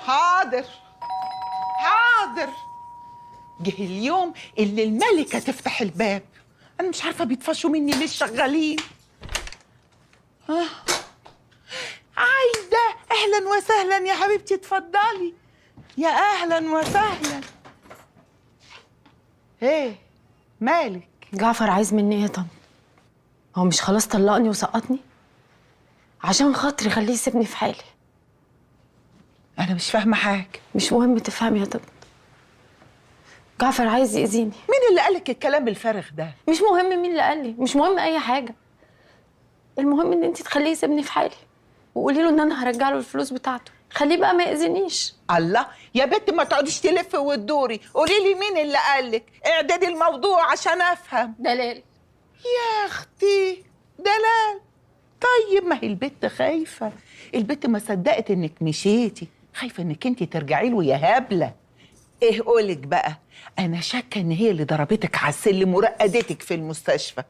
حاضر حاضر. جه اليوم اللي الملكة تفتح الباب. أنا مش عارفة بيطفشوا مني ليه الشغالين. عايدة، أهلا وسهلا يا حبيبتي، اتفضلي. يا أهلا وسهلا. ايه مالك؟ جعفر عايز مني ايه يا طنط؟ هو مش خلاص طلقني وسقطني؟ عشان خاطري خليه يسيبني في حالي. أنا مش فاهمة حاجة. مش مهم تفهمي يا طنط. جعفر عايز يأذيني. مين اللي قالك الكلام الفارغ ده؟ مش مهم مين اللي قال لي، مش مهم اي حاجه. المهم ان انت تخليه يسيبني في حالي وقولي له ان انا هرجع له الفلوس بتاعته. خليه بقى ما يأذينيش. الله يا بنت، ما تقعديش تلفي وتدوري، قولي لي مين اللي قالك، اعدادي الموضوع عشان افهم. دلال. يا اختي دلال. طيب ما هي البت خايفه، البت ما صدقت انك مشيتي، خايفه انك انت ترجعي له يا هبله. ايه قولك بقى، انا شاكه ان هي اللي ضربتك على السلم ورقدتك في المستشفى،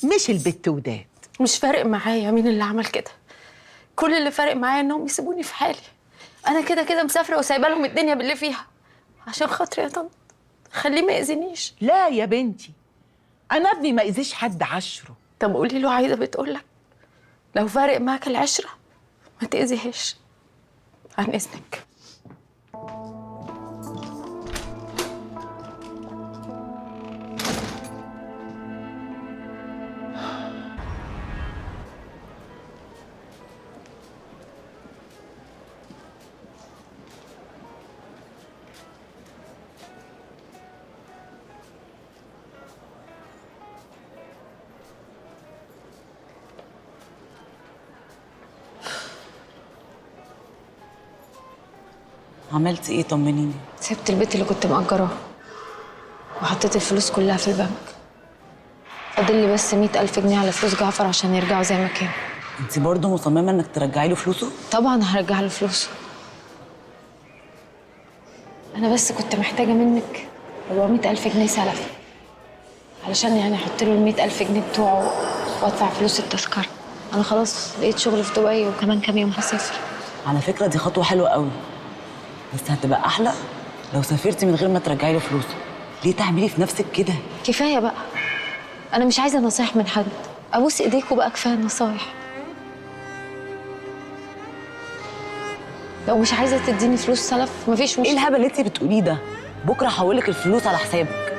مش البت وداد. مش فارق معايا مين اللي عمل كده، كل اللي فارق معايا انهم يسيبوني في حالي. انا كده كده مسافره وسايبه لهم الدنيا باللي فيها. عشان خاطري يا طنط خليه ما يأذينيش. لا يا بنتي، انا ابني ما اذيش حد عشره. طب قولي له عايده بتقولك لو فارق معاك العشره ما تأذيهاش. عن اذنك. عملتي ايه؟ طمنيني. سبت البيت اللي كنت مأجراه وحطيت الفلوس كلها في البنك. فاضل لي بس 100,000 جنيه على فلوس جعفر عشان يرجعوا زي ما كانوا. انت برضه مصممه انك ترجعي له فلوسه؟ طبعا هرجع له فلوسه. انا بس كنت محتاجه منك 400,000 جنيه سلف علشان يعني احط له ال 100,000 جنيه بتوعه وادفع فلوس التذكره. انا خلاص لقيت شغل في دبي وكمان كام يوم هسافر. على فكره دي خطوه حلوه قوي، بس هتبقى احلى لو سافرتي من غير ما ترجعي له فلوسه. ليه تعملي في نفسك كده؟ كفايه بقى، انا مش عايزه نصايح من حد. ابوس ايديكوا بقى، كفايه نصايح. لو مش عايزه تديني فلوس سلف مفيش مشكله. ايه الهبل اللي انت بتقوليه ده؟ بكره هحولك الفلوس على حسابك.